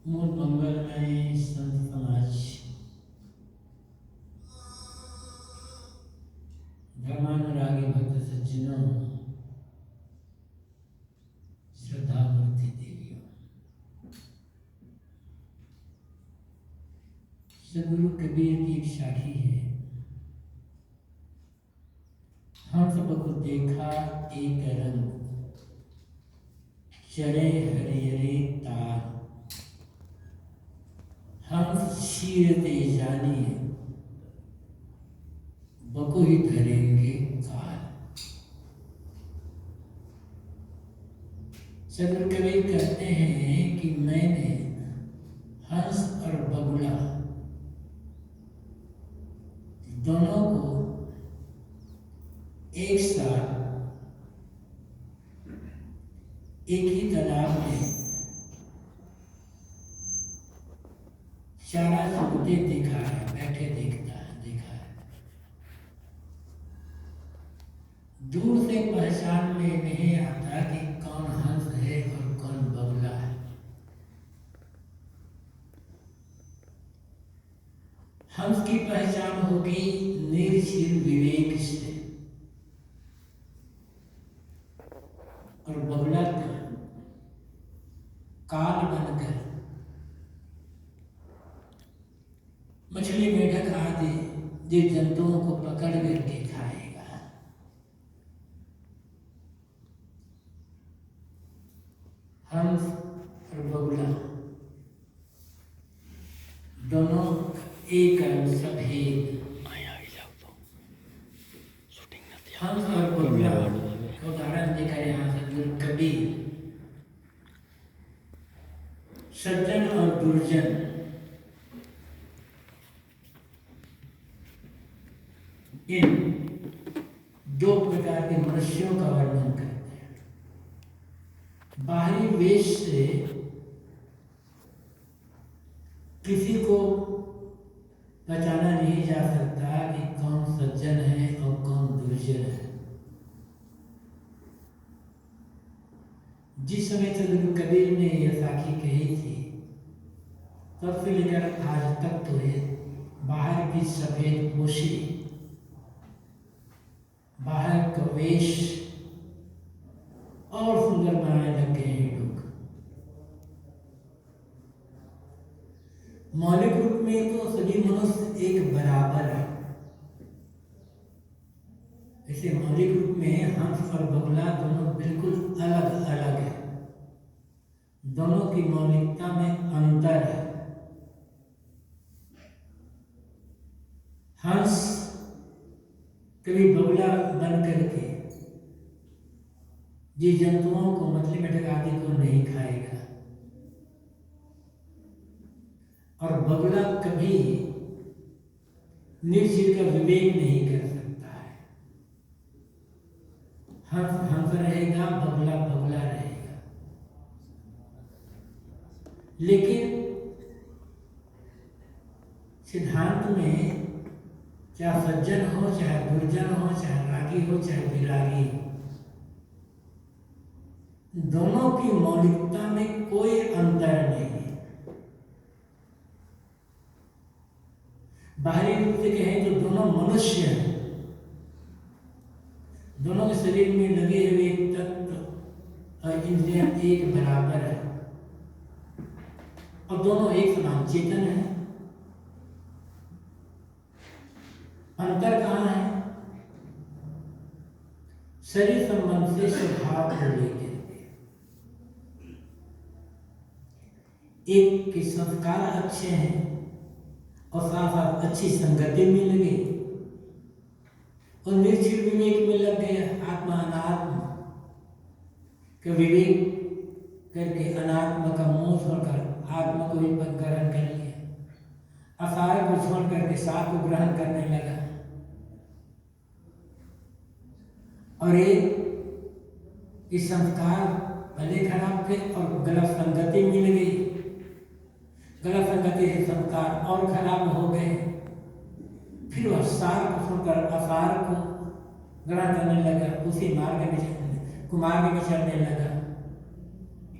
मूल मंगलमय संत समाज धर्मानुरागी भक्त सज्जनों, श्रद्धा मूर्ति देवियों, सदगुरु कबीर की एक साखी है। हम सबको देखा एक रंग, चले हरिहरे तार, हम चीरते जानिए, बको ही धरेंगे काल। सदगुरु कबीर कहते हैं कि मैंने हंस और बगुला दोनों को एक साथ एक ही तालाब में चारा चुगते देखा है, बैठे देखा है। दूर से पहचान में नहीं आता कि कौन हंस है और कौन बगुला है। हंस की पहचान होगी निर्जीव विवेक से, और बगुला काल बनकर मछली मेढक आदि जीव जंतुओं को पकड़ करके खाएगा। हंस और बगुला दोनों एक रंग सफेद। हंस और बगुला का उदाहरण देखा यहाँ से कबीर। सज्जन और दुर्जन इन दो प्रकार के मनुष्यों का वर्णन करते हैं। बाहरी वेश से किसी को पहचाना नहीं जा सकता कि कौन सज्जन है और कौन दुर्जन है। जिस समय सदगुरु कबीर ने यह साखी कही थी, तब से लेकर आज तक तो ये बाहर की सफेद पोशी, बाहर का वेश और सुंदर बनाने लग गए हैं लोग। मौलिक रूप में तो सभी मनुष्य एक बराबर है। ऐसे मौलिक रूप में हंस और बगुला दोनों बिल्कुल अलग अलग है। दोनों की मौलिकता में अंतर है। हंस कभी बगुला बन करके जीव जंतुओं को, मछली मेढक आदि को नहीं खाएगा, और बगुला कभी निर्जीव का विवेक नहीं कर सकता है। हंस हंस रहेगा, बगुला बगुला रहेगा। लेकिन सिद्धांत में चाहे सज्जन हो, चाहे दुर्जन हो, चाहे रागी हो, चाहे विरागी हो, दोनों की मौलिकता में कोई अंतर नहीं है। बाहरी रूप से कहें तो दोनों मनुष्य हैं। दोनों के शरीर में लगे हुए तत्व और इंद्रियां एक बराबर है, और दोनों एक समान चेतन है। अंतर कहाँ है? शरीर संबंध से स्वभाव को लेकर। एक के संस्कार अच्छे हैं और साथ साथ अच्छी संगति मिल गई और निर्जीव विवेक में लग गए। आत्मा अनात्म का विवेक करके अनात्मा का मोह छोड़कर आत्मा को ही ग्रहण कर लिया। असार को छोड़ करके सार को ग्रहण करने लगा। और एक इस संस्कार भले खराब थे और गलत संगति मिल गई। गलत संगति से संस्कार और खराब हो गए। फिर वह सार को छोड़कर असार को ग्रहण करने लगा, उसी मार्ग में कुमार्ग में चलने लगा।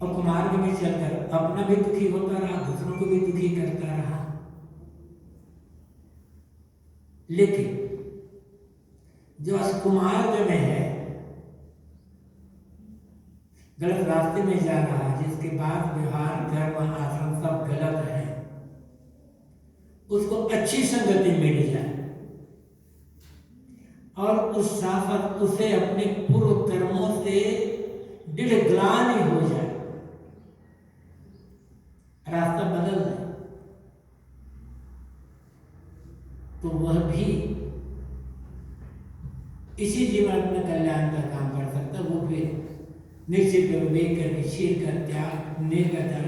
और कुमार्ग में चलकर अपना भी दुखी होता रहा, दूसरों को भी दुखी करता रहा। लेकिन जो कुमार्ग में है, गलत रास्ते में जा रहा है, जिसके बाद व्यवहार कर्म आश्रम सब गलत है, उसको अच्छी संगति मिल जाए और उस साथ उसे अपने पूर्व कर्मों से दृढ़ ग्लानि हो जाए, रास्ता बदल जाए, तो वह भी इसी जीवन अपने कल्याण का काम कर सकता। वो फिर निश्चित विवेक करके क्षीर का त्याग, नील का त्याग,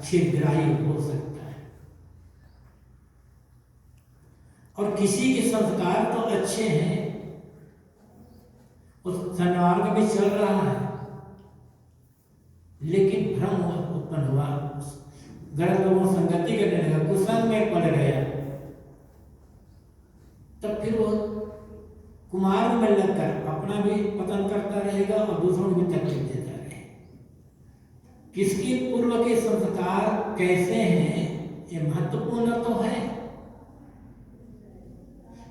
क्षीरग्राही हो सकता है। और किसी के संस्कार तो अच्छे हैं, उस सन्मार्ग में चल रहा है, लेकिन भ्रम उत्पन्न हुआ, गलत लोगों संगति करने लगा, कुसंग में पड़ गया, तब फिर वो कुमार्ग में लगकर अपना भी पतन करता रहेगा और दूसरों को भी तकलीफ देता रहेगा। किसके पूर्व के संस्कार कैसे हैं, ये महत्वपूर्ण तो है,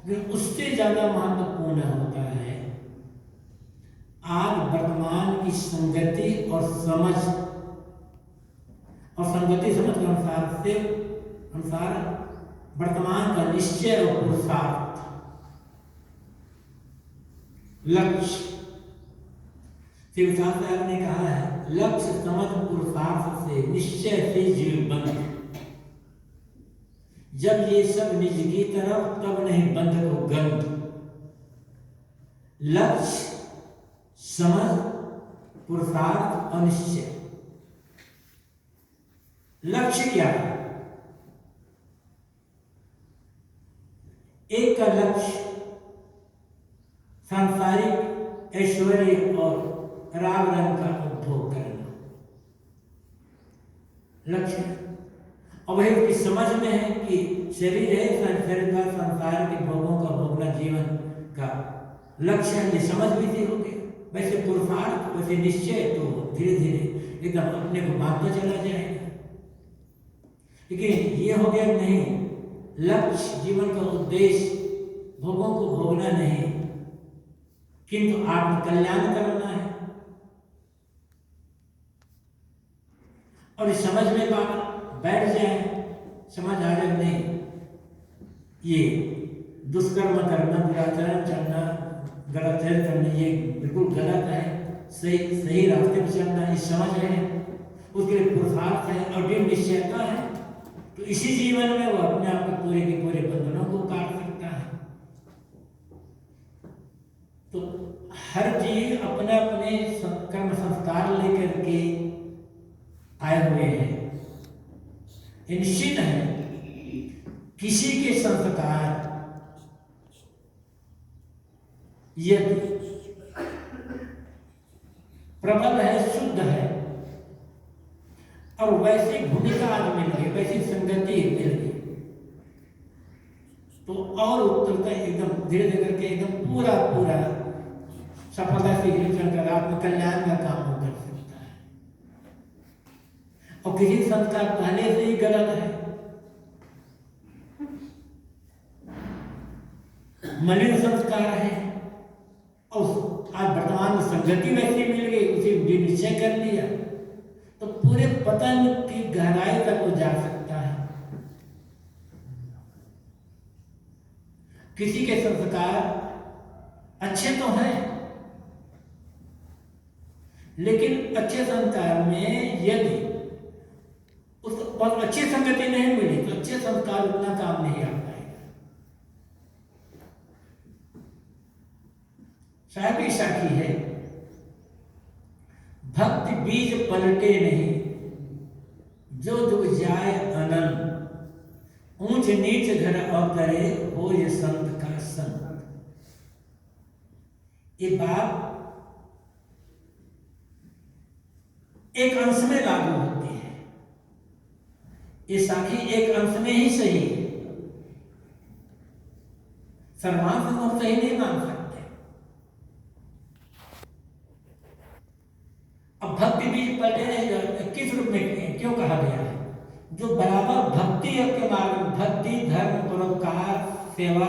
लेकिन उससे ज्यादा महत्वपूर्ण होता है आज वर्तमान की संगति और समझ, और संगति समझ के अनुसार वर्तमान का निश्चय और पुरुषार्थ, लक्ष्य। शिवशास्त्र साहब ने कहा है, लक्ष्य समझ पुरुषार्थ से निश्चय से जीव बंध, जब ये सब निज की तरफ तब नहीं बंध को गंध। लक्ष्य समझ पुरुषार्थ और निश्चय। लक्ष्य क्या है? एक का लक्ष्य सांसारिक ऐश्वर्य और राग रंग का उपभोग करना लक्ष्य, और वही उसकी समझ में है कि शरीर है, शरीर का संसार के भोगों का भोगना जीवन का लक्ष्य है, ये समझ भी थी होगी। वैसे पुरुषार्थ, वैसे निश्चय तो धीरे धीरे एकदम अपने को बांधता चला जाएगा। लेकिन ये हो गया नहीं, लक्ष्य जीवन का उद्देश्य भोगों को भोगना नहीं, किंतु आत्मकल्याण करना है। और इस समझ में बात बैठ जाए, समझ आ जाए नहीं ये दुष्कर्म करना, दुराचरण करना, गलत करना, ये बिल्कुल गलत है, सही रास्ते पर चलना, ये समझ है, उसके लिए पुरुषार्थ है और दृढ़ निश्चयता है, तो इसी जीवन में वो अपने आप को पूरे के पूरे बंधनों को काट सकता है। तो हर जीव अपने अपने कर्म संस्कार लेकर के आए हुए हैं। निश्चित है किसी के संस्कार यदि प्रबल है, शुद्ध है, और वैसी भूमिका आज मिल गई, वैसी संगति मिल गई, तो और उत्तरता एकदम धीरे धीरे करके एकदम पूरा सफलता से चलकर आत्मकल्याण का काम हो कर सकता है। और किसी संस्कार पहले से ही गलत है, मलिन संस्कार है, और आज वर्तमान में संगति वैसी मिल गई, उसे निश्चय कर लिया, तो पूरे पतन की गहराई तक वो जा सकता है। किसी के संस्कार अच्छे तो हैं, लेकिन अच्छे संस्कार में यदि उस बहुत अच्छी संगति नहीं मिली तो अच्छे संस्कार उतना काम नहीं आ पाएगा। शायद ही साखी है, भक्ति बीज पलटे नहीं, जो दुख जाए अनंत, ऊंच नीच घर अवतरे, हो ये संत का संत। ये बात एक अंश में लागू होती है, ये साखी एक अंश में ही सही है, सर्वांश हम सही नहीं मान सकते। अब भक्ति बीज पलटे नहीं, जो बराबर भक्ति योग के मार्ग में भक्ति धर्म परोपकार सेवा